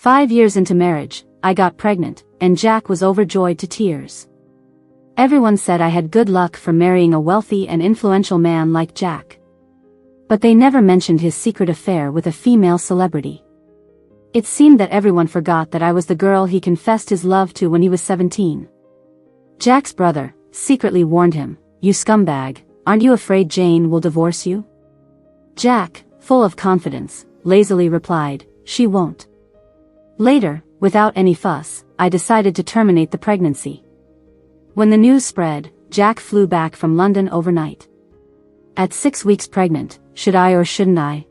5 years into marriage, I got pregnant, and Jack was overjoyed to tears. Everyone said I had good luck for marrying a wealthy and influential man like Jack. But they never mentioned his secret affair with a female celebrity. It seemed that everyone forgot that I was the girl he confessed his love to when he was 17. Jack's brother secretly warned him, "You scumbag, aren't you afraid Jane will divorce you?" Jack, full of confidence, lazily replied, "She won't." Later, without any fuss, I decided to terminate the pregnancy. When the news spread, Jack flew back from London overnight. At 6 weeks pregnant, should I or shouldn't I?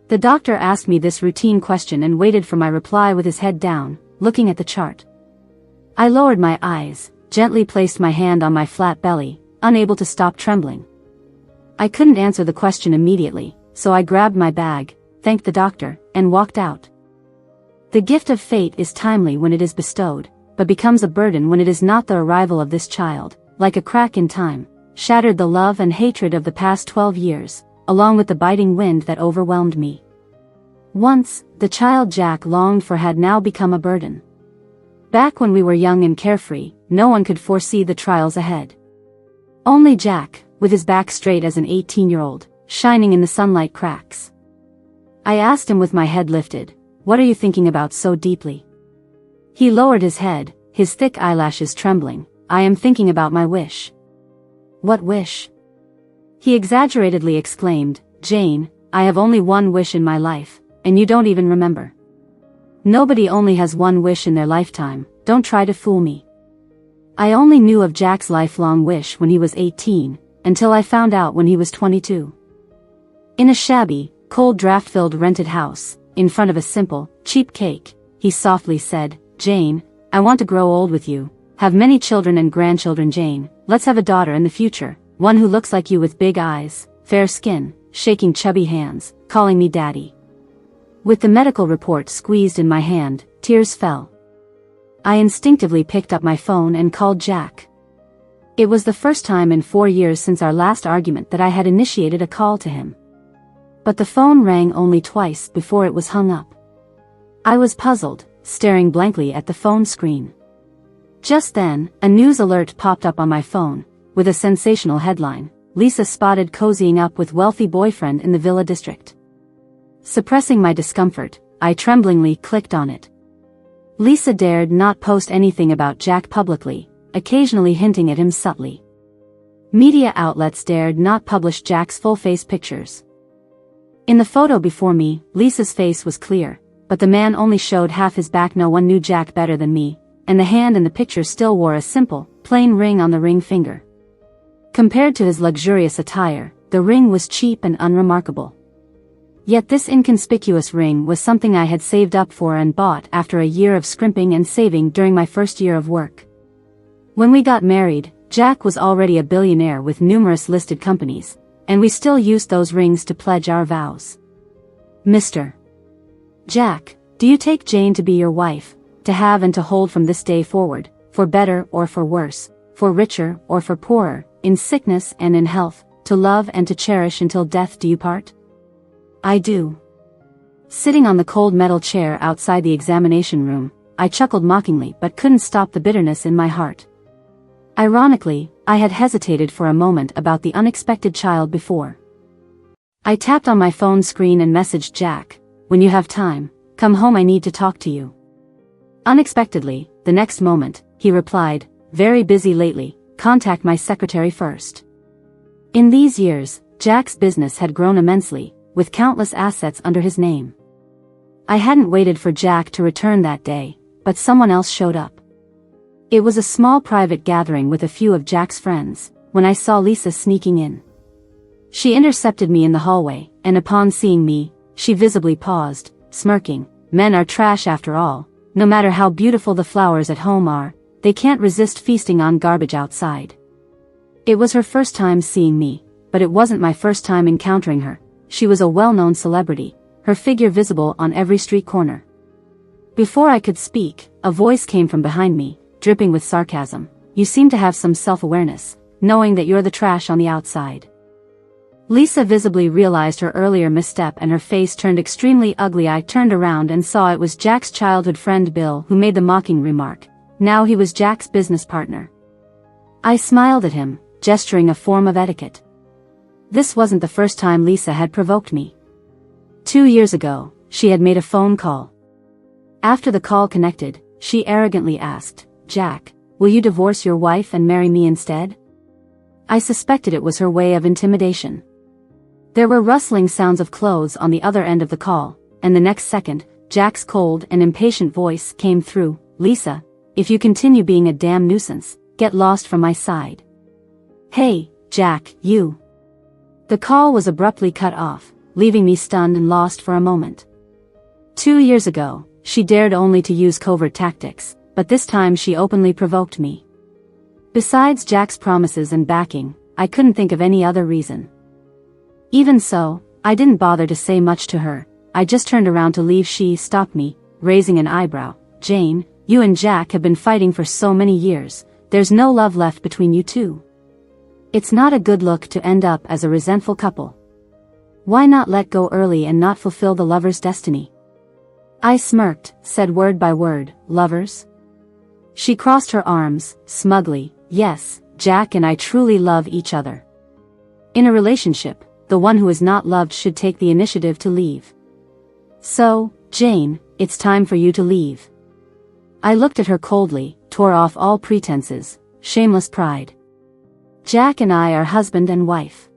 The doctor asked me this routine question and waited for my reply with his head down, looking at the chart. I lowered my eyes, gently placed my hand on my flat belly, unable to stop trembling. I couldn't answer the question immediately, so I grabbed my bag, thanked the doctor, and walked out. The gift of fate is timely when it is bestowed, but becomes a burden when it is not. The arrival of this child, like a crack in time, shattered the love and hatred of the past 12 years, along with the biting wind that overwhelmed me. Once, the child Jack longed for had now become a burden. Back when we were young and carefree, no one could foresee the trials ahead. Only Jack, with his back straight as an 18-year-old, shining in the sunlight cracks. I asked him with my head lifted, "What are you thinking about so deeply?" He lowered his head, his thick eyelashes trembling. "I am thinking about my wish." "What wish?" He exaggeratedly exclaimed, "Jane, I have only one wish in my life, and you don't even remember." Nobody only has one wish in their lifetime, don't try to fool me. I only knew of Jack's lifelong wish when he was 18, until I found out when he was 22. In a shabby, cold draft-filled rented house, in front of a simple, cheap cake, he softly said, "Jane, I want to grow old with you, have many children and grandchildren. Jane, let's have a daughter in the future, one who looks like you with big eyes, fair skin, shaking chubby hands, calling me daddy." With the medical report squeezed in my hand, tears fell. I instinctively picked up my phone and called Jack. It was the first time in 4 years since our last argument that I had initiated a call to him. But the phone rang only twice before it was hung up. I was puzzled, staring blankly at the phone screen. Just then, a news alert popped up on my phone, with a sensational headline, "Lisa spotted cozying up with wealthy boyfriend in the Villa District." Suppressing my discomfort, I tremblingly clicked on it. Lisa dared not post anything about Jack publicly, occasionally hinting at him subtly. Media outlets dared not publish Jack's full-face pictures. In the photo before me, Lisa's face was clear, but the man only showed half his back. No one knew Jack better than me, and the hand in the picture still wore a simple, plain ring on the ring finger. Compared to his luxurious attire, the ring was cheap and unremarkable. Yet this inconspicuous ring was something I had saved up for and bought after a year of scrimping and saving during my first year of work. When we got married, Jack was already a billionaire with numerous listed companies, and we still used those rings to pledge our vows. "Mr. Jack, do you take Jane to be your wife, to have and to hold from this day forward, for better or for worse, for richer or for poorer, in sickness and in health, to love and to cherish until death do you part?" "I do." Sitting on the cold metal chair outside the examination room, I chuckled mockingly but couldn't stop the bitterness in my heart. Ironically, I had hesitated for a moment about the unexpected child before. I tapped on my phone screen and messaged Jack, "When you have time, come home, I need to talk to you." Unexpectedly, the next moment, he replied, "Very busy lately, contact my secretary first." In these years, Jack's business had grown immensely, with countless assets under his name. I hadn't waited for Jack to return that day, but someone else showed up. It was a small private gathering with a few of Jack's friends, when I saw Lisa sneaking in. She intercepted me in the hallway, and upon seeing me, she visibly paused, smirking. "Men are trash after all, no matter how beautiful the flowers at home are, they can't resist feasting on garbage outside." It was her first time seeing me, but it wasn't my first time encountering her. She was a well-known celebrity, her figure visible on every street corner. Before I could speak, a voice came from behind me, dripping with sarcasm. "You seem to have some self-awareness, knowing that you're the trash on the outside." Lisa visibly realized her earlier misstep and her face turned extremely ugly. I turned around and saw it was Jack's childhood friend Bill who made the mocking remark. Now he was Jack's business partner. I smiled at him, gesturing a form of etiquette. This wasn't the first time Lisa had provoked me. 2 years ago, she had made a phone call. After the call connected, she arrogantly asked, "Jack, will you divorce your wife and marry me instead?" I suspected it was her way of intimidation. There were rustling sounds of clothes on the other end of the call, and the next second, Jack's cold and impatient voice came through. "Lisa, if you continue being a damn nuisance, get lost from my side." "Hey, Jack, you." The call was abruptly cut off, leaving me stunned and lost for a moment. 2 years ago, she dared only to use covert tactics, but this time she openly provoked me. Besides Jack's promises and backing, I couldn't think of any other reason. Even so, I didn't bother to say much to her. I just turned around to leave. She stopped me, raising an eyebrow. "Jane, you and Jack have been fighting for so many years, there's no love left between you two. It's not a good look to end up as a resentful couple. Why not let go early and not fulfill the lover's destiny?" I smirked, said word by word, "Lovers?" She crossed her arms, smugly. "Yes, Jack and I truly love each other. In a relationship, the one who is not loved should take the initiative to leave. So, Jane, it's time for you to leave." I looked at her coldly, tore off all pretenses, shameless pride. Jack and I are husband and wife.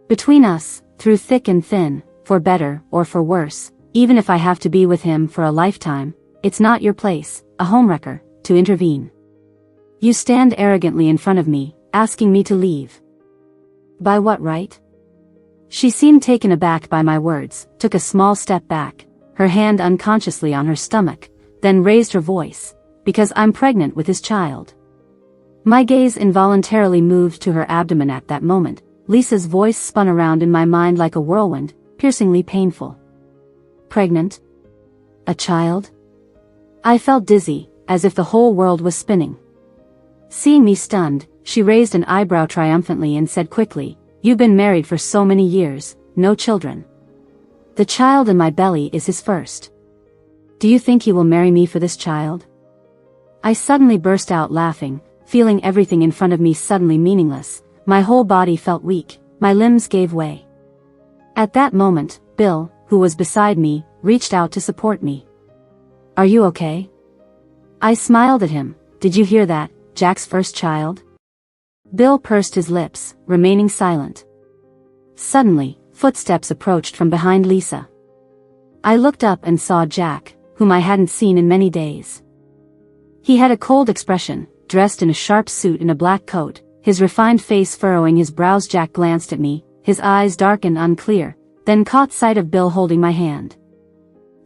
Between us, through thick and thin, for better or for worse, even if I have to be with him for a lifetime, it's not your place, a homewrecker, to intervene. You stand arrogantly in front of me, asking me to leave. By what right? She seemed taken aback by my words, took a small step back, her hand unconsciously on her stomach, then raised her voice, "Because I'm pregnant with his child." My gaze involuntarily moved to her abdomen at that moment. Lisa's voice spun around in my mind like a whirlwind, piercingly painful. Pregnant? A child? I felt dizzy, as if the whole world was spinning. Seeing me stunned, she raised an eyebrow triumphantly and said quickly, "You've been married for so many years, no children. The child in my belly is his first. Do you think he will marry me for this child?" I suddenly burst out laughing, feeling everything in front of me suddenly meaningless. My whole body felt weak, my limbs gave way. At that moment, Bill, who was beside me, reached out to support me. "Are you okay?" I smiled at him. "Did you hear that, Jack's first child?" Bill pursed his lips, remaining silent. Suddenly, footsteps approached from behind Lisa. I looked up and saw Jack, whom I hadn't seen in many days. He had a cold expression, dressed in a sharp suit and a black coat, his refined face furrowing his brows. Jack glanced at me, his eyes dark and unclear, then caught sight of Bill holding my hand.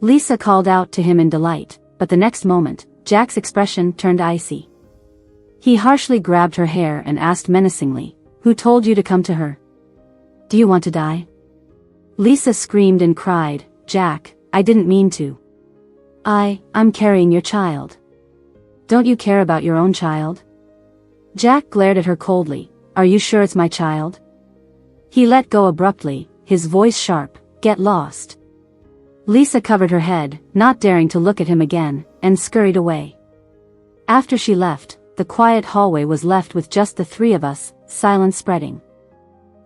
Lisa called out to him in delight, but the next moment, Jack's expression turned icy. He harshly grabbed her hair and asked menacingly, "Who told you to come to her? Do you want to die?" Lisa screamed and cried, "Jack, I didn't mean to. I'm carrying your child. Don't you care about your own child?" Jack glared at her coldly. "Are you sure it's my child?" He let go abruptly, his voice sharp, "Get lost." Lisa covered her head, not daring to look at him again, and scurried away. After she left, the quiet hallway was left with just the three of us, silence spreading.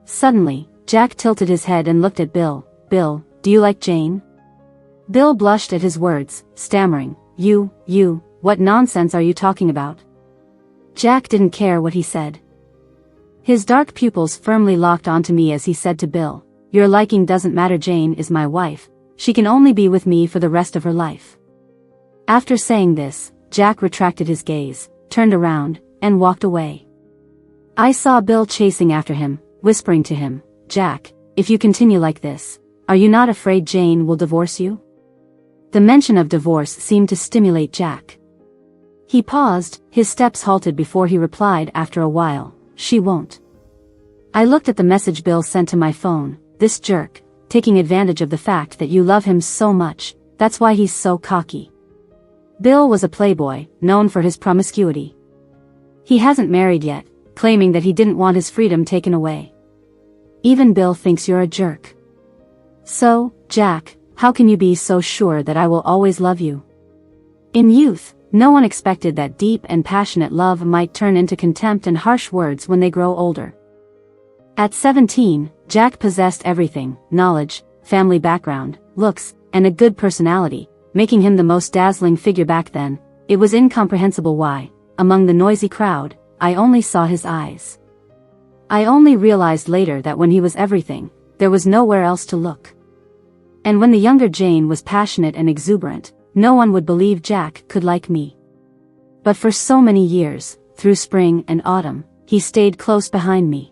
Suddenly, Jack tilted his head and looked at Bill. "Bill, do you like Jane?" Bill blushed at his words, stammering, You, what nonsense are you talking about?" Jack didn't care what he said. His dark pupils firmly locked onto me as he said to Bill, "Your liking doesn't matter. Jane is my wife. She can only be with me for the rest of her life." After saying this, Jack retracted his gaze, turned around, and walked away. I saw Bill chasing after him, whispering to him, "Jack, if you continue like this, are you not afraid Jane will divorce you?" The mention of divorce seemed to stimulate Jack. He paused, his steps halted before he replied after a while, "She won't." I looked at the message Bill sent to my phone. "This jerk, taking advantage of the fact that you love him so much, that's why he's so cocky." Bill was a playboy, known for his promiscuity. He hasn't married yet, claiming that he didn't want his freedom taken away. Even Bill thinks you're a jerk. So, Jack, how can you be so sure that I will always love you? In youth, no one expected that deep and passionate love might turn into contempt and harsh words when they grow older. At 17, Jack possessed everything: knowledge, family background, looks, and a good personality, making him the most dazzling figure back then. It was incomprehensible why, among the noisy crowd, I only saw his eyes. I only realized later that when he was everything, there was nowhere else to look. And when the younger Jane was passionate and exuberant, no one would believe Jack could like me. But for so many years, through spring and autumn, he stayed close behind me.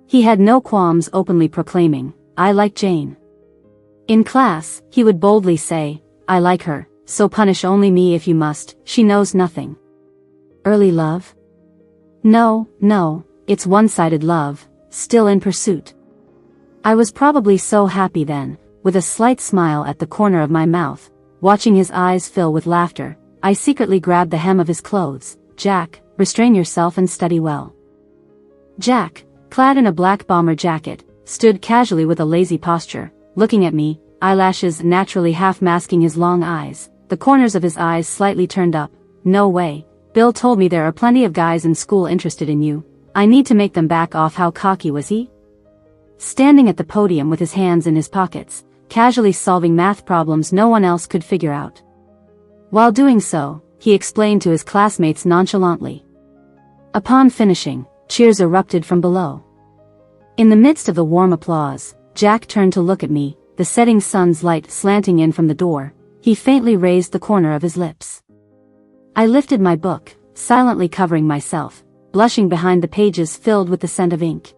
He had no qualms openly proclaiming, "I like Jane." In class, he would boldly say, "I like her, so punish only me if you must, she knows nothing." Early love? No, it's one-sided love, still in pursuit. I was probably so happy then, with a slight smile at the corner of my mouth, watching his eyes fill with laughter, I secretly grabbed the hem of his clothes. "Jack, restrain yourself and study well." Jack, clad in a black bomber jacket, stood casually with a lazy posture, looking at me, eyelashes naturally half masking his long eyes, the corners of his eyes slightly turned up. "No way. Bill told me there are plenty of guys in school interested in you. I need to make them back off." How cocky was he? Standing at the podium with his hands in his pockets, casually solving math problems no one else could figure out. While doing so, he explained to his classmates nonchalantly. Upon finishing, cheers erupted from below. In the midst of the warm applause, Jack turned to look at me, the setting sun's light slanting in from the door. He faintly raised the corner of his lips. I lifted my book, silently covering myself, blushing behind the pages filled with the scent of ink.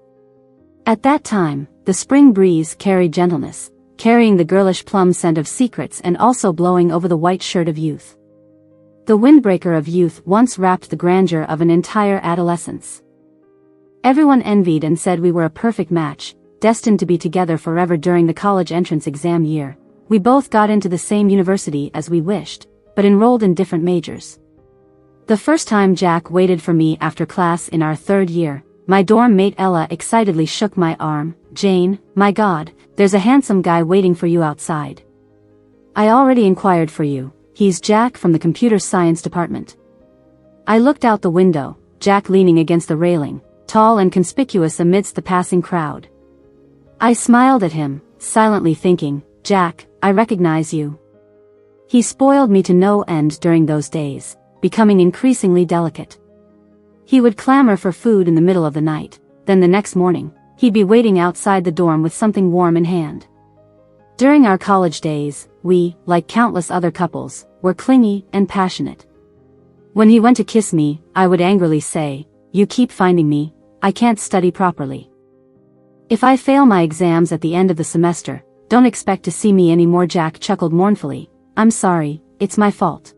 At that time, the spring breeze carried gentleness, carrying the girlish plum scent of secrets and also blowing over the white shirt of youth. The windbreaker of youth once wrapped the grandeur of an entire adolescence. Everyone envied and said we were a perfect match, destined to be together forever. During the college entrance exam year, we both got into the same university as we wished, but enrolled in different majors. The first time Jack waited for me after class in our third year, my dorm mate Ella excitedly shook my arm. "Jane, my God, there's a handsome guy waiting for you outside." "I already inquired for you. He's Jack from the computer science department." I looked out the window, Jack leaning against the railing, tall and conspicuous amidst the passing crowd. I smiled at him, silently thinking, "Jack, I recognize you." He spoiled me to no end during those days, becoming increasingly delicate. He would clamor for food in the middle of the night, then the next morning, he'd be waiting outside the dorm with something warm in hand. During our college days, we, like countless other couples, were clingy and passionate. When he went to kiss me, I would angrily say, "You keep finding me, I can't study properly. If I fail my exams at the end of the semester, don't expect to see me anymore." Jack chuckled mournfully. "I'm sorry, it's my fault.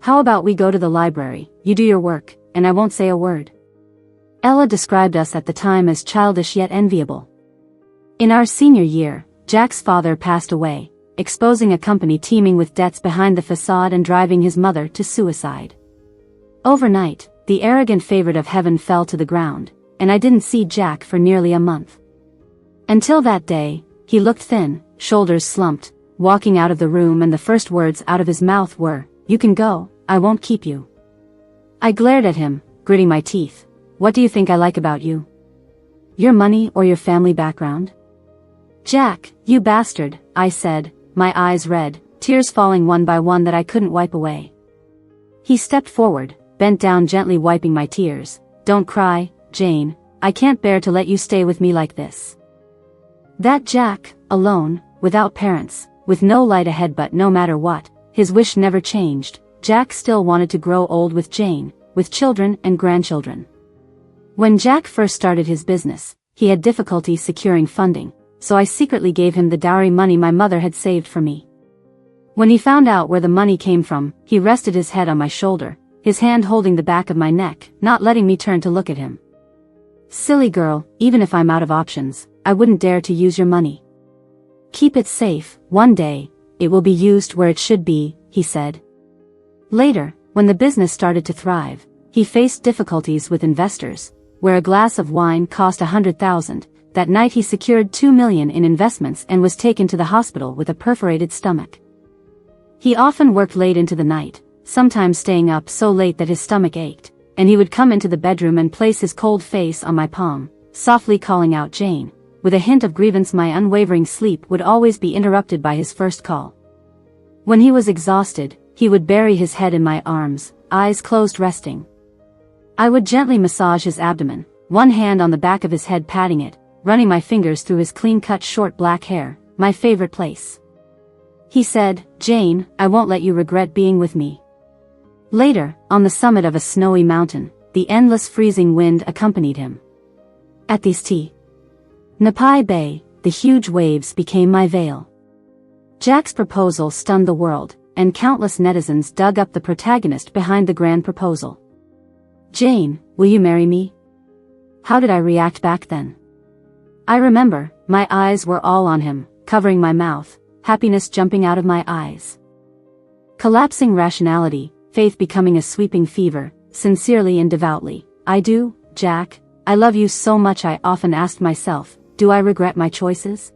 How about we go to the library, you do your work, and I won't say a word." Ella described us at the time as childish yet enviable. In our senior year, Jack's father passed away, exposing a company teeming with debts behind the facade and driving his mother to suicide. Overnight, the arrogant favorite of heaven fell to the ground, and I didn't see Jack for nearly a month. Until that day, he looked thin, shoulders slumped, walking out of the room, and the first words out of his mouth were, "You can go, I won't keep you." I glared at him, gritting my teeth. "What do you think I like about you? Your money or your family background?" "Jack, you bastard," I said, my eyes red, tears falling one by one that I couldn't wipe away. He stepped forward, bent down, gently wiping my tears. "Don't cry, Jane, I can't bear to let you stay with me like this." That Jack, alone, without parents, with no light ahead, but no matter what, his wish never changed. Jack still wanted to grow old with Jane, with children and grandchildren. When Jack first started his business, he had difficulty securing funding, so I secretly gave him the dowry money my mother had saved for me. When he found out where the money came from, he rested his head on my shoulder, his hand holding the back of my neck, not letting me turn to look at him. "Silly girl, even if I'm out of options, I wouldn't dare to use your money. Keep it safe, one day, it will be used where it should be," he said. Later, when the business started to thrive, he faced difficulties with investors, where a glass of wine cost $100,000, that night he secured $2 million in investments and was taken to the hospital with a perforated stomach. He often worked late into the night, sometimes staying up so late that his stomach ached, and he would come into the bedroom and place his cold face on my palm, softly calling out Jane. With a hint of grievance, my unwavering sleep would always be interrupted by his first call. When he was exhausted, he would bury his head in my arms, eyes closed resting. I would gently massage his abdomen, one hand on the back of his head patting it, running my fingers through his clean-cut short black hair, my favorite place. He said, "Jane, I won't let you regret being with me." Later, on the summit of a snowy mountain, the endless freezing wind accompanied him. At the St. Napai Bay, the huge waves became my veil. Jack's proposal stunned the world, and countless netizens dug up the protagonist behind the grand proposal. "Jane, will you marry me?" How did I react back then? I remember, my eyes were all on him, covering my mouth, happiness jumping out of my eyes. Collapsing rationality, faith becoming a sweeping fever, sincerely and devoutly. "I do, Jack, I love you so much." I often asked myself, do I regret my choices?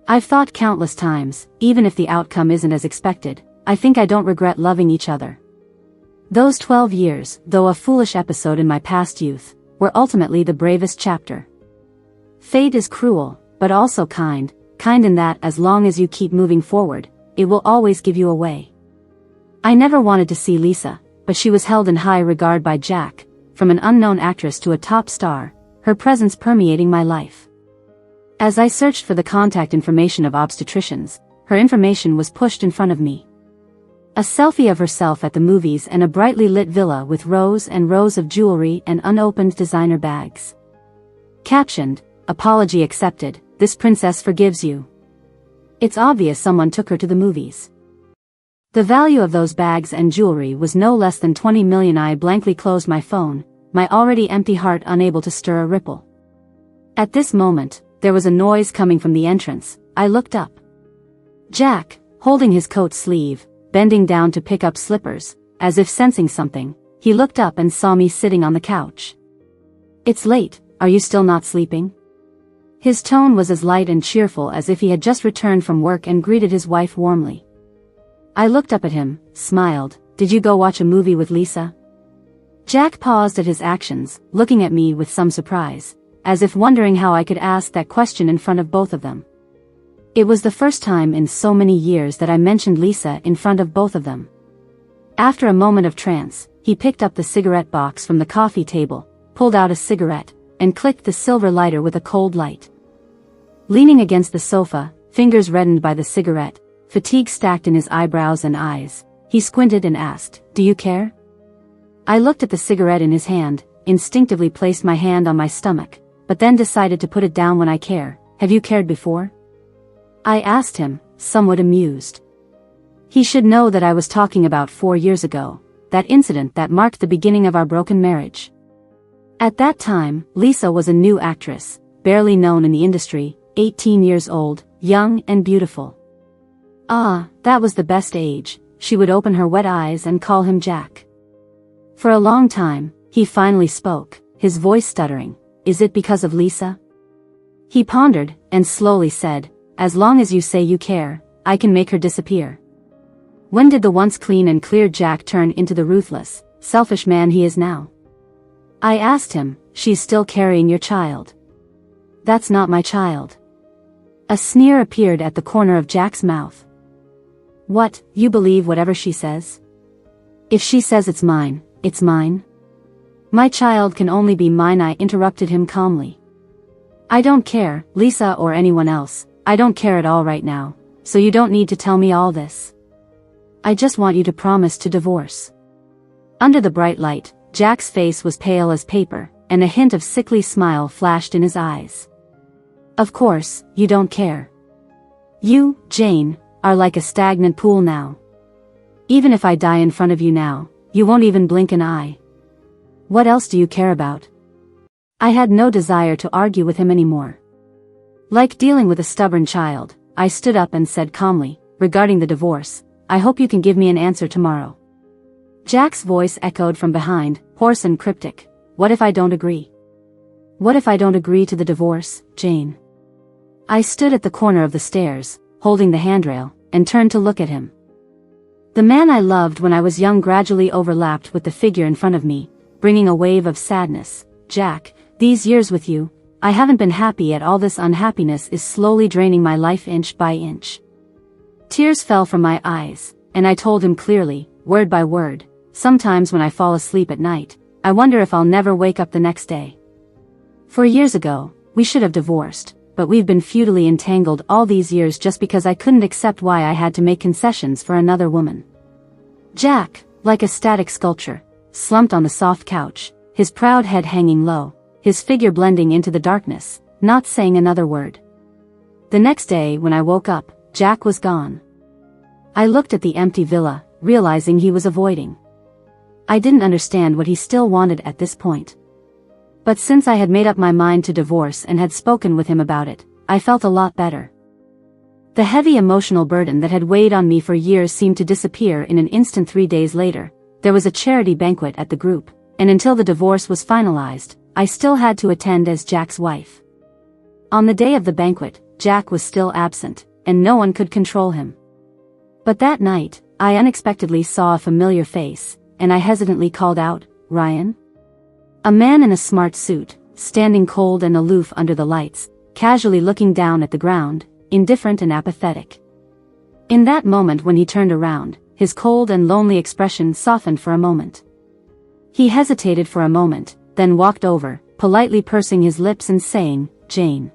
I've thought countless times, even if the outcome isn't as expected, I think I don't regret loving each other. Those 12 years, though a foolish episode in my past youth, were ultimately the bravest chapter. Fate is cruel, but also kind in that as long as you keep moving forward, it will always give you a way. I never wanted to see Lisa, but she was held in high regard by Jack, from an unknown actress to a top star, her presence permeating my life. As I searched for the contact information of obstetricians, her information was pushed in front of me. A selfie of herself at the movies and a brightly lit villa with rows and rows of jewelry and unopened designer bags. Captioned, "Apology accepted, this princess forgives you." It's obvious someone took her to the movies. The value of those bags and jewelry was no less than $20 million. I blankly closed my phone, my already empty heart unable to stir a ripple. At this moment, there was a noise coming from the entrance. I looked up. Jack, holding his coat sleeve, bending down to pick up slippers, as if sensing something, he looked up and saw me sitting on the couch. "It's late, are you still not sleeping?" His tone was as light and cheerful as if he had just returned from work and greeted his wife warmly. I looked up at him, smiled. "Did you go watch a movie with Lisa?" Jack paused at his actions, looking at me with some surprise, as if wondering how I could ask that question in front of both of them. It was the first time in so many years that I mentioned Lisa in front of both of them. After a moment of trance, he picked up the cigarette box from the coffee table, pulled out a cigarette, and clicked the silver lighter with a cold light. Leaning against the sofa, fingers reddened by the cigarette, fatigue stacked in his eyebrows and eyes, he squinted and asked, "Do you care?" I looked at the cigarette in his hand, instinctively placed my hand on my stomach, but then decided to put it down. "When I care, have you cared before?" I asked him, somewhat amused. He should know that I was talking about 4 years ago, that incident that marked the beginning of our broken marriage. At that time, Lisa was a new actress, barely known in the industry, 18 years old, young and beautiful. That was the best age. She would open her wet eyes and call him Jack. For a long time, he finally spoke, his voice stuttering. "Is it because of Lisa?" He pondered, and slowly said, "As long as you say you care, I can make her disappear." When did the once clean and clear Jack turn into the ruthless, selfish man he is now? I asked him, "She's still carrying your child?" "That's not my child." A sneer appeared at the corner of Jack's mouth. "What, you believe whatever she says?" "If she says it's mine, it's mine. My child can only be mine." I interrupted him calmly. "I don't care, Lisa or anyone else, I don't care at all right now, so you don't need to tell me all this. I just want you to promise to divorce." Under the bright light, Jack's face was pale as paper, and a hint of sickly smile flashed in his eyes. "Of course, you don't care. You, Jane, are like a stagnant pool now. Even if I die in front of you now, you won't even blink an eye. What else do you care about?" I had no desire to argue with him anymore. Like dealing with a stubborn child, I stood up and said calmly, "Regarding the divorce, I hope you can give me an answer tomorrow." Jack's voice echoed from behind, hoarse and cryptic. "What if I don't agree?" What if I don't agree to the divorce, Jane? I stood at the corner of the stairs, holding the handrail, and turned to look at him. The man I loved when I was young gradually overlapped with the figure in front of me, bringing a wave of sadness. Jack, these years with you, I haven't been happy at all. This unhappiness is slowly draining my life inch by inch. Tears fell from my eyes, and I told him clearly, word by word, sometimes when I fall asleep at night, I wonder if I'll never wake up the next day. 4 years ago, we should have divorced, but we've been futilely entangled all these years just because I couldn't accept why I had to make concessions for another woman. Jack, like a static sculpture, slumped on the soft couch, his proud head hanging low, his figure blending into the darkness, not saying another word. The next day when I woke up, Jack was gone. I looked at the empty villa, realizing he was avoiding. I didn't understand what he still wanted at this point. But since I had made up my mind to divorce and had spoken with him about it, I felt a lot better. The heavy emotional burden that had weighed on me for years seemed to disappear in an instant. 3 days later, there was a charity banquet at the group, and until the divorce was finalized, I still had to attend as Jack's wife. On the day of the banquet, Jack was still absent, and no one could control him. But that night, I unexpectedly saw a familiar face, and I hesitantly called out, "Ryan?" A man in a smart suit, standing cold and aloof under the lights, casually looking down at the ground, indifferent and apathetic. In that moment when he turned around, his cold and lonely expression softened for a moment. He hesitated for a moment, then walked over, politely pursing his lips and saying, "Jane."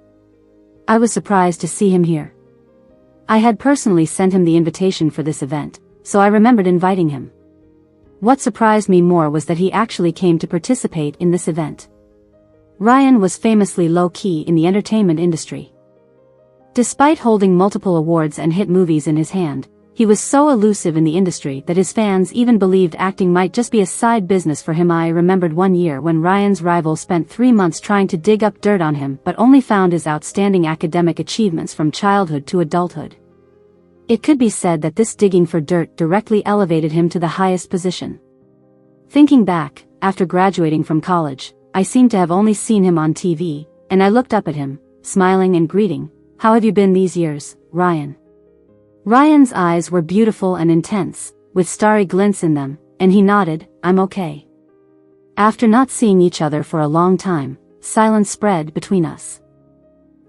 I was surprised to see him here. I had personally sent him the invitation for this event, so I remembered inviting him. What surprised me more was that he actually came to participate in this event. Ryan was famously low-key in the entertainment industry. Despite holding multiple awards and hit movies in his hand, he was so elusive in the industry that his fans even believed acting might just be a side business for him. I remembered one year when Ryan's rival spent 3 months trying to dig up dirt on him but only found his outstanding academic achievements from childhood to adulthood. It could be said that this digging for dirt directly elevated him to the highest position. Thinking back, after graduating from college, I seemed to have only seen him on TV, and I looked up at him, smiling and greeting, "How have you been these years, Ryan?" Ryan's eyes were beautiful and intense, with starry glints in them, and he nodded, "I'm okay." After not seeing each other for a long time, silence spread between us.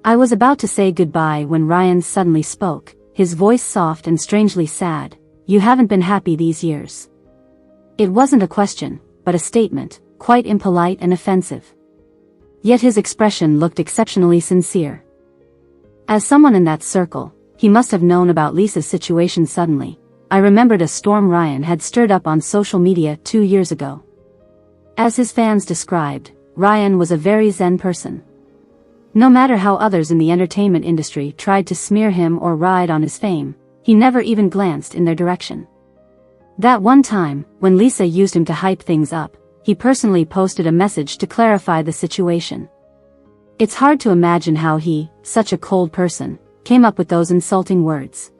I was about to say goodbye when Ryan suddenly spoke, his voice soft and strangely sad, "You haven't been happy these years." It wasn't a question, but a statement, quite impolite and offensive. Yet his expression looked exceptionally sincere. As someone in that circle, he must have known about Lisa's situation. Suddenly, I remembered a storm Ryan had stirred up on social media 2 years ago. As his fans described, Ryan was a very zen person. No matter how others in the entertainment industry tried to smear him or ride on his fame, he never even glanced in their direction. That one time, when Lisa used him to hype things up, he personally posted a message to clarify the situation. It's hard to imagine how he, such a cold person, came up with those insulting words.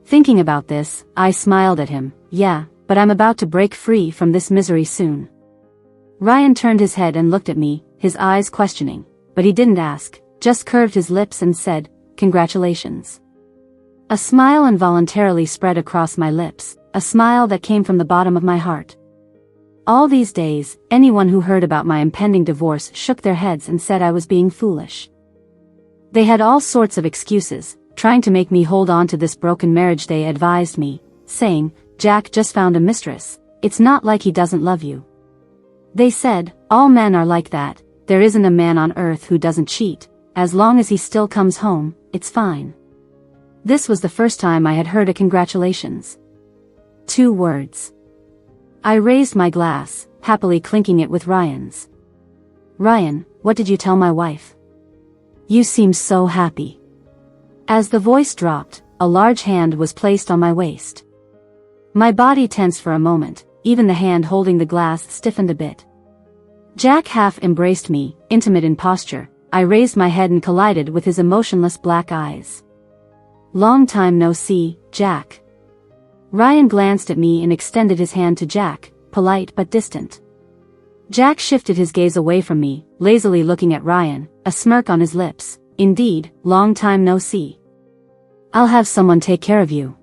Thinking about this, I smiled at him, "Yeah, but I'm about to break free from this misery soon." Ryan turned his head and looked at me, his eyes questioning. But he didn't ask, just curved his lips and said, "Congratulations." A smile involuntarily spread across my lips, a smile that came from the bottom of my heart. All these days, anyone who heard about my impending divorce shook their heads and said I was being foolish. They had all sorts of excuses, trying to make me hold on to this broken marriage. They advised me, saying, "Jack just found a mistress, it's not like he doesn't love you." They said, "All men are like that. There isn't a man on earth who doesn't cheat. As long as he still comes home, it's fine." This was the first time I had heard a congratulations. 2 words. I raised my glass, happily clinking it with Ryan's. "Ryan, what did you tell my wife? You seem so happy." As the voice dropped, a large hand was placed on my waist. My body tensed for a moment, even the hand holding the glass stiffened a bit. Jack half embraced me, intimate in posture. I raised my head and collided with his emotionless black eyes. "Long time no see, Jack." Ryan glanced at me and extended his hand to Jack, polite but distant. Jack shifted his gaze away from me, lazily looking at Ryan, a smirk on his lips. Indeed, long time no see. I'll have someone take care of you.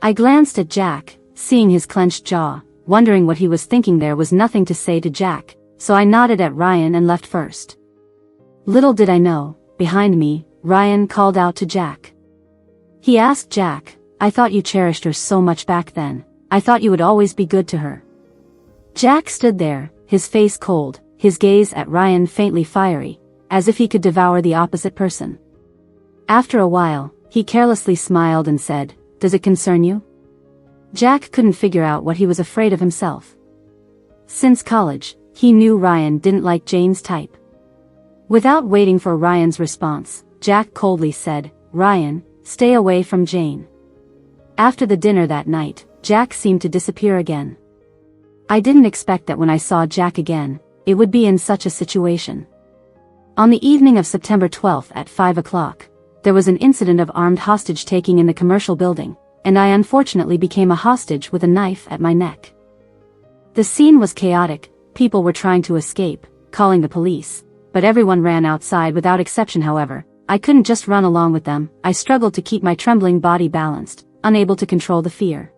I glanced at Jack, seeing his clenched jaw, wondering what he was thinking. There was nothing to say to Jack, so I nodded at Ryan and left first. Little did I know, behind me, Ryan called out to Jack. He asked Jack, I thought you cherished her so much back then. I thought you would always be good to her. Jack stood there, his face cold, his gaze at Ryan faintly fiery, as if he could devour the opposite person. After a while, he carelessly smiled and said, Does it concern you? Jack couldn't figure out what he was afraid of himself. Since college, he knew Ryan didn't like Jane's type. Without waiting for Ryan's response, Jack coldly said, Ryan, stay away from Jane. After the dinner that night, Jack seemed to disappear again. I didn't expect that when I saw Jack again, it would be in such a situation. On the evening of September 12th at 5 o'clock, there was an incident of armed hostage-taking in the commercial building, and I unfortunately became a hostage with a knife at my neck. The scene was chaotic, people were trying to escape, calling the police, but everyone ran outside without exception. However, I couldn't just run along with them. I struggled to keep my trembling body balanced, unable to control the fear.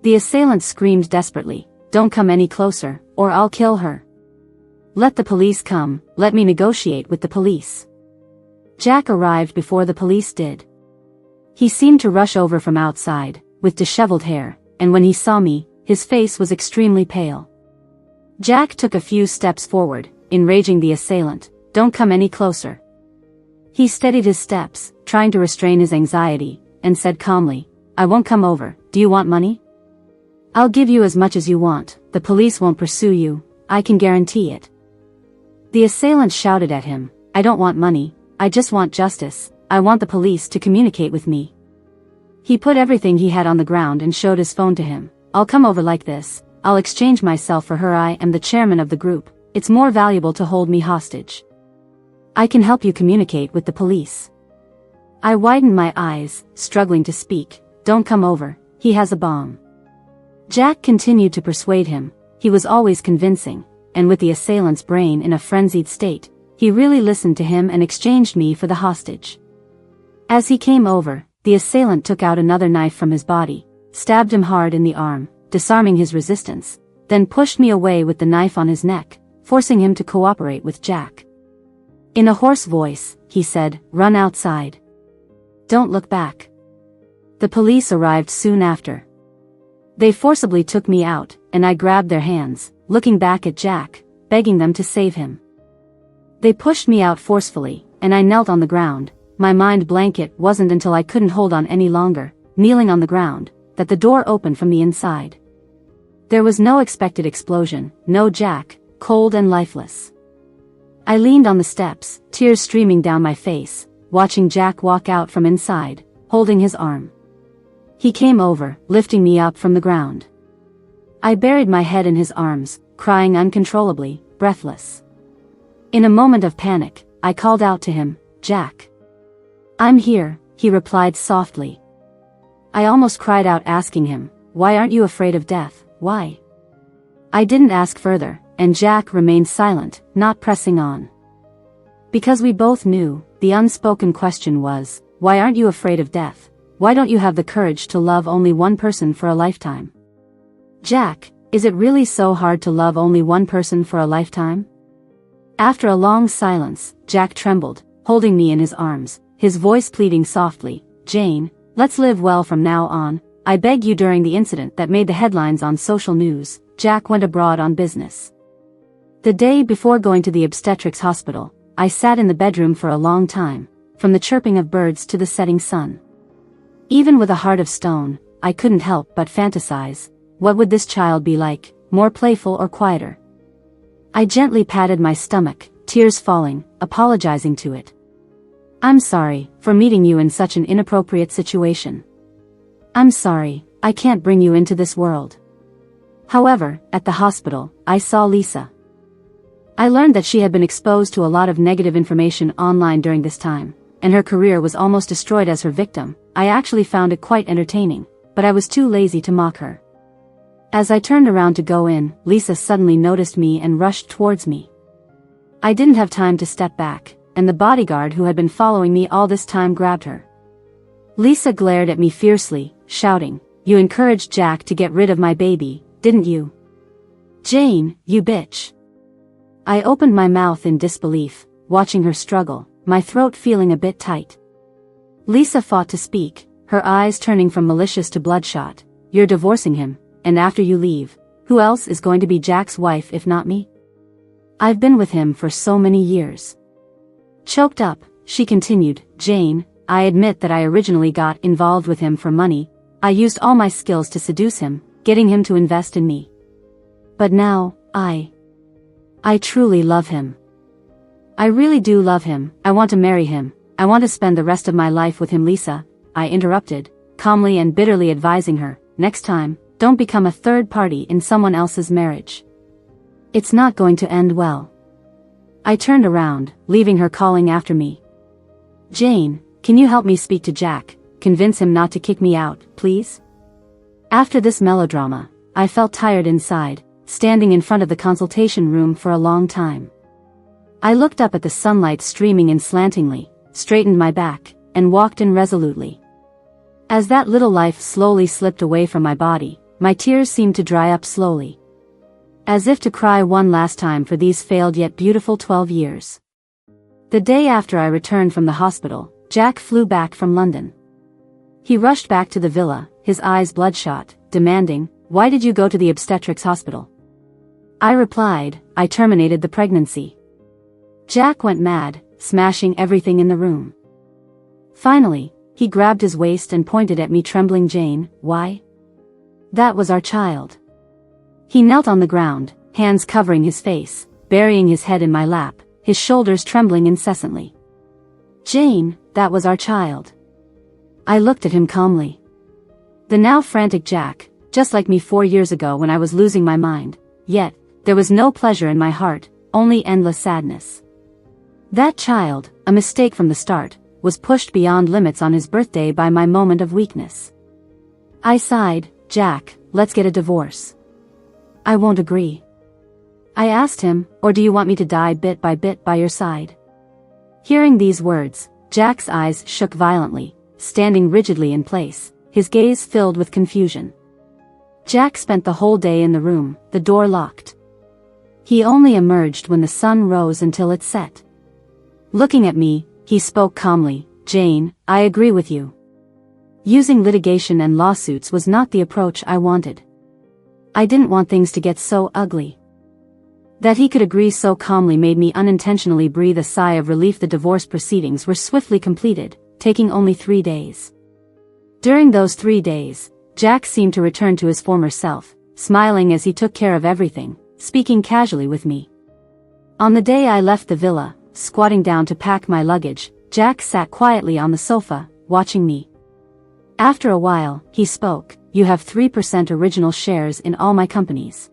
The assailant screamed desperately, Don't come any closer, or I'll kill her. Let the police come, let me negotiate with the police. Jack arrived before the police did. He seemed to rush over from outside, with disheveled hair, and when he saw me, his face was extremely pale. Jack took a few steps forward, enraging the assailant, Don't come any closer. He steadied his steps, trying to restrain his anxiety, and said calmly, I won't come over. Do you want money? I'll give you as much as you want. The police won't pursue you, I can guarantee it. The assailant shouted at him, I don't want money, I just want justice. I want the police to communicate with me. He put everything he had on the ground and showed his phone to him. I'll come over like this, I'll exchange myself for her. I am the chairman of the group, it's more valuable to hold me hostage. I can help you communicate with the police. I widened my eyes, struggling to speak. Don't come over, he has a bomb. Jack continued to persuade him, he was always convincing, and with the assailant's brain in a frenzied state, he really listened to him and exchanged me for the hostage. As he came over, the assailant took out another knife from his body, stabbed him hard in the arm, disarming his resistance, then pushed me away with the knife on his neck, forcing him to cooperate with Jack. In a hoarse voice, he said, Run outside. Don't look back. The police arrived soon after. They forcibly took me out, and I grabbed their hands, looking back at Jack, begging them to save him. They pushed me out forcefully, and I knelt on the ground. My mind blank. It wasn't until I couldn't hold on any longer, kneeling on the ground, that the door opened from the inside. There was no expected explosion, no Jack, cold and lifeless. I leaned on the steps, tears streaming down my face, watching Jack walk out from inside, holding his arm. He came over, lifting me up from the ground. I buried my head in his arms, crying uncontrollably, breathless. In a moment of panic, I called out to him, Jack. I'm here, he replied softly. I almost cried out, asking him, Why aren't you afraid of death, why? I didn't ask further, and Jack remained silent, not pressing on. Because we both knew, the unspoken question was, why aren't you afraid of death? Why don't you have the courage to love only one person for a lifetime? Jack, is it really so hard to love only one person for a lifetime? After a long silence, Jack trembled, holding me in his arms, his voice pleading softly, Jane, let's live well from now on. I beg you. During the incident that made the headlines on social news, Jack went abroad on business. The day before going to the obstetrics hospital, I sat in the bedroom for a long time, from the chirping of birds to the setting sun. Even with a heart of stone, I couldn't help but fantasize, what would this child be like, more playful or quieter? I gently patted my stomach, tears falling, apologizing to it. I'm sorry for meeting you in such an inappropriate situation. I'm sorry, I can't bring you into this world. However, at the hospital, I saw Lisa. I learned that she had been exposed to a lot of negative information online during this time, and her career was almost destroyed as her victim. I actually found it quite entertaining, but I was too lazy to mock her. As I turned around to go in, Lisa suddenly noticed me and rushed towards me. I didn't have time to step back, and the bodyguard who had been following me all this time grabbed her. Lisa glared at me fiercely, shouting, "You encouraged Jack to get rid of my baby, didn't you? Jane, you bitch." I opened my mouth in disbelief, watching her struggle, my throat feeling a bit tight. Lisa fought to speak, her eyes turning from malicious to bloodshot. "You're divorcing him, and after you leave, who else is going to be Jack's wife if not me? I've been with him for so many years." Choked up, she continued, "Jane, I admit that I originally got involved with him for money. I used all my skills to seduce him, getting him to invest in me. But now, I truly love him. I really do love him. I want to marry him. I want to spend the rest of my life with him." "Lisa," I interrupted, calmly and bitterly advising her, "next time, don't become a third party in someone else's marriage. It's not going to end well." I turned around, leaving her calling after me, "Jane, can you help me speak to Jack, convince him not to kick me out, please?" After this melodrama, I felt tired inside, standing in front of the consultation room for a long time. I looked up at the sunlight streaming in slantingly, straightened my back, and walked in resolutely. As that little life slowly slipped away from my body, my tears seemed to dry up slowly, as if to cry one last time for these failed yet beautiful 12 years. The day after I returned from the hospital, Jack flew back from London. He rushed back to the villa, his eyes bloodshot, demanding, "Why did you go to the obstetrics hospital?" I replied, "I terminated the pregnancy." Jack went mad, smashing everything in the room. Finally, he grabbed his waist and pointed at me trembling. "Jane, why? That was our child." He knelt on the ground, hands covering his face, burying his head in my lap, his shoulders trembling incessantly. "Jane, that was our child." I looked at him calmly. The now frantic Jack, just like me 4 years ago when I was losing my mind, yet, there was no pleasure in my heart, only endless sadness. That child, a mistake from the start, was pushed beyond limits on his birthday by my moment of weakness. I sighed, "Jack, let's get a divorce." "I won't agree." I asked him, "Or do you want me to die bit by your side?" Hearing these words, Jack's eyes shook violently, standing rigidly in place, his gaze filled with confusion. Jack spent the whole day in the room, the door locked. He only emerged when the sun rose until it set. Looking at me, he spoke calmly, "Jane, I agree with you. Using litigation and lawsuits was not the approach I wanted. I didn't want things to get so ugly." That he could agree so calmly made me unintentionally breathe a sigh of relief. The divorce proceedings were swiftly completed, taking only 3 days. During those 3 days, Jack seemed to return to his former self, smiling as he took care of everything, speaking casually with me. On the day I left the villa, squatting down to pack my luggage, Jack sat quietly on the sofa, watching me. After a while, he spoke, "You have 3% original shares in all my companies.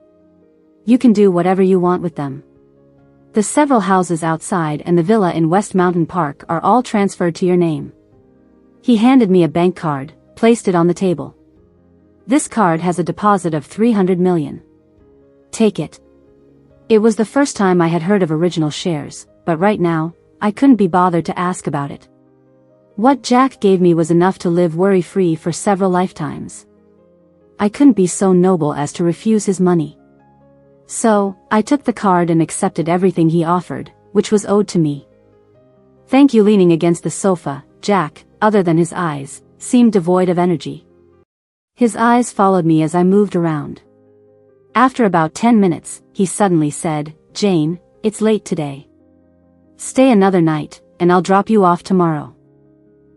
You can do whatever you want with them. The several houses outside and the villa in West Mountain Park are all transferred to your name." He handed me a bank card, placed it on the table. "This card has a deposit of 300 million. Take it." It was the first time I had heard of original shares, but right now, I couldn't be bothered to ask about it. What Jack gave me was enough to live worry-free for several lifetimes. I couldn't be so noble as to refuse his money. So, I took the card and accepted everything he offered, which was owed to me. "Thank you." Leaning against the sofa, Jack, other than his eyes, seemed devoid of energy. His eyes followed me as I moved around. After about 10 minutes, he suddenly said, "Jane, it's late today. Stay another night, and I'll drop you off tomorrow."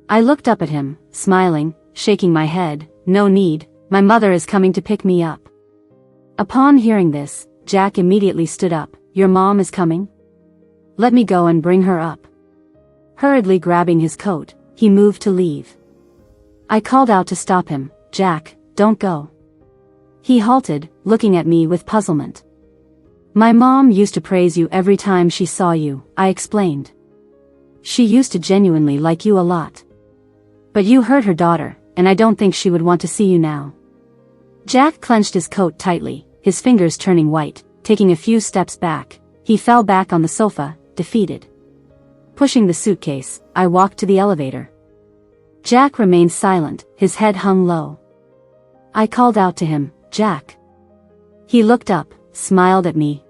I looked up at him, smiling, shaking my head, "No need, my mother is coming to pick me up." Upon hearing this, Jack immediately stood up, "Your mom is coming? Let me go and bring her up." Hurriedly grabbing his coat, he moved to leave. I called out to stop him, "Jack, don't go." He halted, looking at me with puzzlement. "My mom used to praise you every time she saw you," I explained. "She used to genuinely like you a lot. But you hurt her daughter, and I don't think she would want to see you now." Jack clenched his coat tightly, his fingers turning white. Taking a few steps back, he fell back on the sofa, defeated. Pushing the suitcase, I walked to the elevator. Jack remained silent, his head hung low. I called out to him, "Jack." He looked up, smiled at me.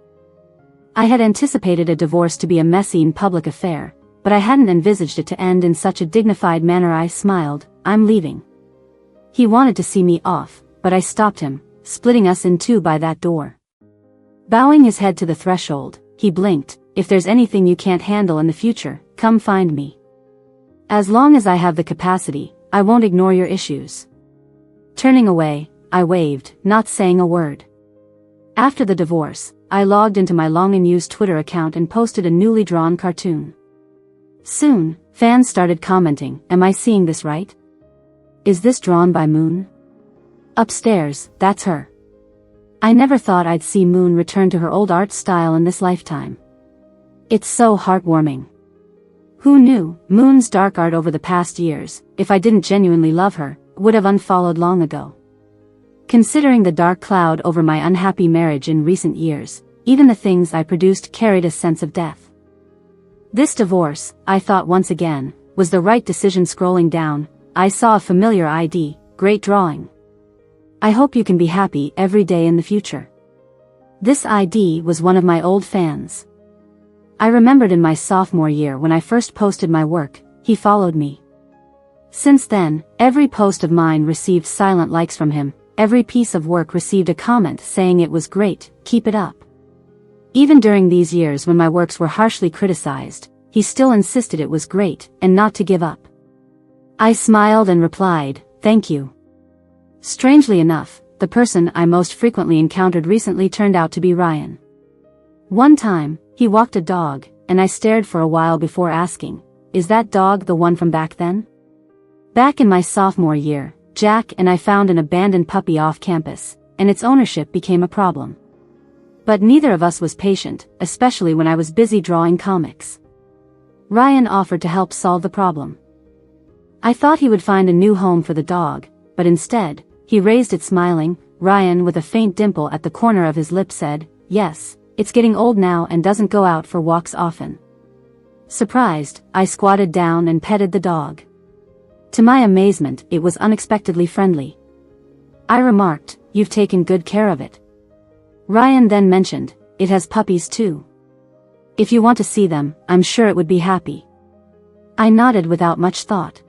I had anticipated a divorce to be a messy and public affair, but I hadn't envisaged it to end in such a dignified manner. I smiled, "I'm leaving." He wanted to see me off, but I stopped him, splitting us in two by that door. Bowing his head to the threshold, he blinked, "If there's anything you can't handle in the future, come find me. As long as I have the capacity, I won't ignore your issues." Turning away, I waved, not saying a word. After the divorce, I logged into my long-unused Twitter account and posted a newly drawn cartoon. Soon, fans started commenting, "Am I seeing this right? Is this drawn by Moon? Upstairs, that's her." I never thought I'd see Moon return to her old art style in this lifetime. It's so heartwarming. Who knew, Moon's dark art over the past years, if I didn't genuinely love her, would have unfollowed long ago. Considering the dark cloud over my unhappy marriage in recent years, even the things I produced carried a sense of death. This divorce, I thought once again, was the right decision. Scrolling down, I saw a familiar ID, "Great drawing. I hope you can be happy every day in the future." This ID was one of my old fans. I remembered in my sophomore year when I first posted my work, he followed me. Since then, every post of mine received silent likes from him, every piece of work received a comment saying it was great, keep it up. Even during these years when my works were harshly criticized, he still insisted it was great, and not to give up. I smiled and replied, "Thank you." Strangely enough, the person I most frequently encountered recently turned out to be Ryan. One time, he walked a dog, and I stared for a while before asking, "Is that dog the one from back then?" Back in my sophomore year, Jack and I found an abandoned puppy off campus, and its ownership became a problem. But neither of us was patient, especially when I was busy drawing comics. Ryan offered to help solve the problem. I thought he would find a new home for the dog, but instead, he raised it smiling. Ryan, with a faint dimple at the corner of his lip, said, "Yes, it's getting old now and doesn't go out for walks often." Surprised, I squatted down and petted the dog. To my amazement, it was unexpectedly friendly. I remarked, "You've taken good care of it." Ryan then mentioned, "It has puppies too. If you want to see them, I'm sure it would be happy." I nodded without much thought.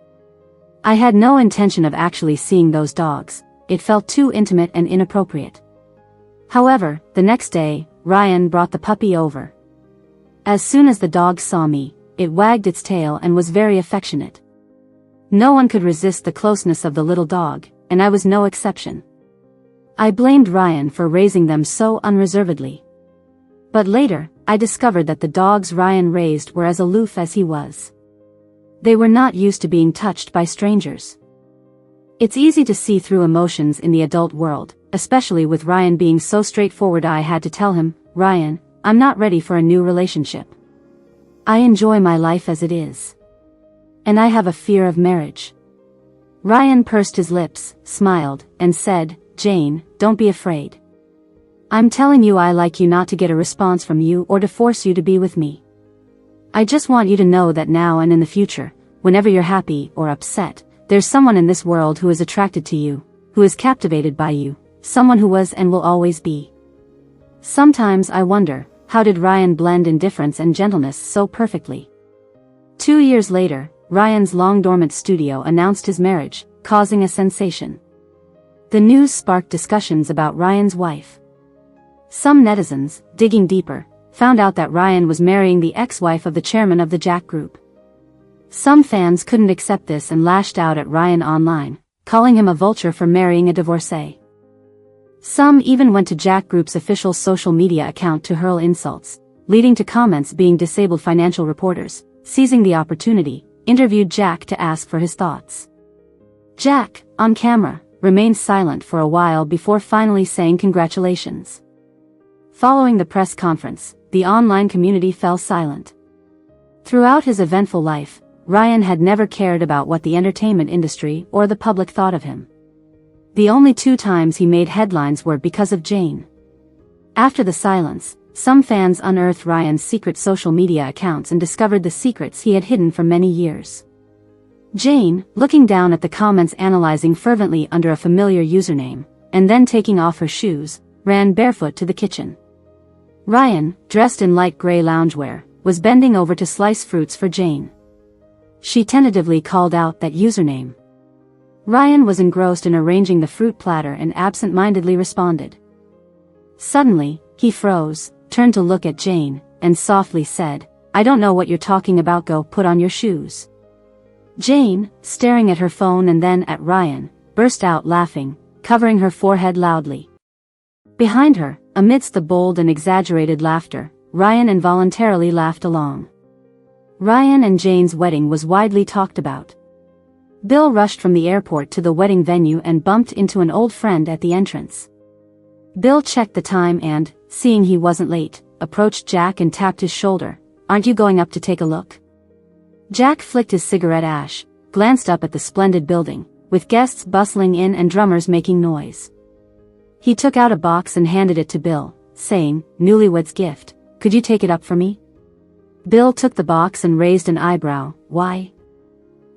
I had no intention of actually seeing those dogs, it felt too intimate and inappropriate. However, the next day, Ryan brought the puppy over. As soon as the dog saw me, it wagged its tail and was very affectionate. No one could resist the closeness of the little dog, and I was no exception. I blamed Ryan for raising them so unreservedly. But later, I discovered that the dogs Ryan raised were as aloof as he was. They were not used to being touched by strangers. It's easy to see through emotions in the adult world, especially with Ryan being so straightforward. I had to tell him, "Ryan, I'm not ready for a new relationship. I enjoy my life as it is. And I have a fear of marriage." Ryan pursed his lips, smiled, and said, "Jane, don't be afraid. I'm telling you I like you not to get a response from you or to force you to be with me. I just want you to know that now and in the future, whenever you're happy or upset, there's someone in this world who is attracted to you, who is captivated by you, someone who was and will always be." Sometimes I wonder, how did Ryan blend indifference and gentleness so perfectly? 2 years later, Ryan's long-dormant studio announced his marriage, causing a sensation. The news sparked discussions about Ryan's wife. Some netizens, digging deeper, found out that Ryan was marrying the ex-wife of the chairman of the Jack Group. Some fans couldn't accept this and lashed out at Ryan online, calling him a vulture for marrying a divorcee. Some even went to Jack Group's official social media account to hurl insults, leading to comments being disabled. Financial reporters, seizing the opportunity, interviewed Jack to ask for his thoughts. Jack, on camera, remained silent for a while before finally saying congratulations. Following the press conference, the online community fell silent. Throughout his eventful life, Ryan had never cared about what the entertainment industry or the public thought of him. The only 2 times he made headlines were because of Jane. After the silence, some fans unearthed Ryan's secret social media accounts and discovered the secrets he had hidden for many years. Jane, looking down at the comments analyzing fervently under a familiar username, and then taking off her shoes, ran barefoot to the kitchen. Ryan, dressed in light gray loungewear, was bending over to slice fruits for Jane. She tentatively called out that username. Ryan was engrossed in arranging the fruit platter and absent-mindedly responded. Suddenly, he froze, turned to look at Jane, and softly said, "I don't know what you're talking about, go put on your shoes." Jane, staring at her phone and then at Ryan, burst out laughing, covering her forehead loudly. Behind her, amidst the bold and exaggerated laughter, Ryan involuntarily laughed along. Ryan and Jane's wedding was widely talked about. Bill rushed from the airport to the wedding venue and bumped into an old friend at the entrance. Bill checked the time and, seeing he wasn't late, approached Jack and tapped his shoulder. "Aren't you going up to take a look?" Jack flicked his cigarette ash, glanced up at the splendid building, with guests bustling in and drummers making noise. He took out a box and handed it to Bill, saying, "Newlywed's gift, could you take it up for me?" Bill took the box and raised an eyebrow. "Why?"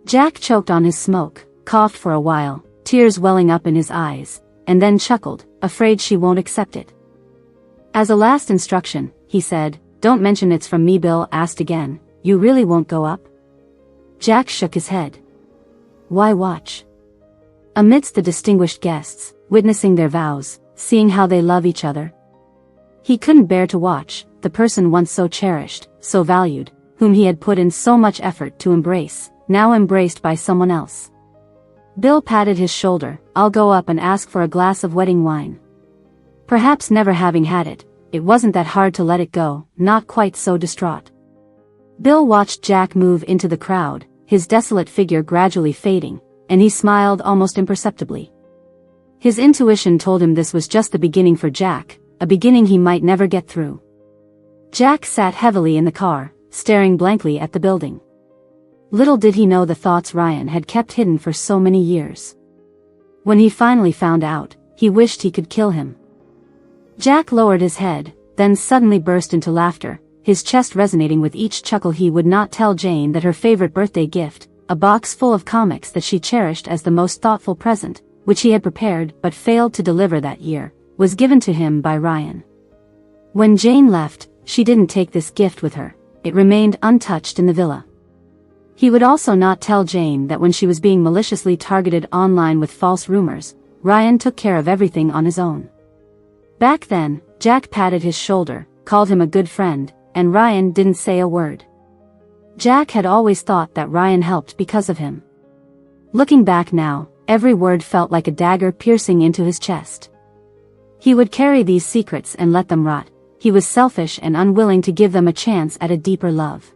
Jack choked on his smoke, coughed for a while, tears welling up in his eyes, and then chuckled, "Afraid she won't accept it." "As a last instruction," he said, "don't mention it's from me." Bill asked again, "You really won't go up?" Jack shook his head. "Why watch?" Amidst the distinguished guests, witnessing their vows, seeing how they love each other. He couldn't bear to watch the person once so cherished, so valued, whom he had put in so much effort to embrace, now embraced by someone else. Bill patted his shoulder. "I'll go up and ask for a glass of wedding wine." Perhaps never having had it, it wasn't that hard to let it go, not quite so distraught. Bill watched Jack move into the crowd, his desolate figure gradually fading, and he smiled almost imperceptibly. His intuition told him this was just the beginning for Jack, a beginning he might never get through. Jack sat heavily in the car, staring blankly at the building. Little did he know the thoughts Ryan had kept hidden for so many years. When he finally found out, he wished he could kill him. Jack lowered his head, then suddenly burst into laughter, his chest resonating with each chuckle. He would not tell Jane that her favorite birthday gift, a box full of comics that she cherished as the most thoughtful present, which he had prepared but failed to deliver that year, was given to him by Ryan. When Jane left, she didn't take this gift with her. It remained untouched in the villa. He would also not tell Jane that when she was being maliciously targeted online with false rumors, Ryan took care of everything on his own. Back then, Jack patted his shoulder, called him a good friend, and Ryan didn't say a word. Jack had always thought that Ryan helped because of him. Looking back now, every word felt like a dagger piercing into his chest. He would carry these secrets and let them rot. He was selfish and unwilling to give them a chance at a deeper love.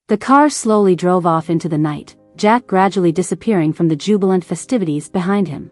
The car slowly drove off into the night, Jack gradually disappearing from the jubilant festivities behind him.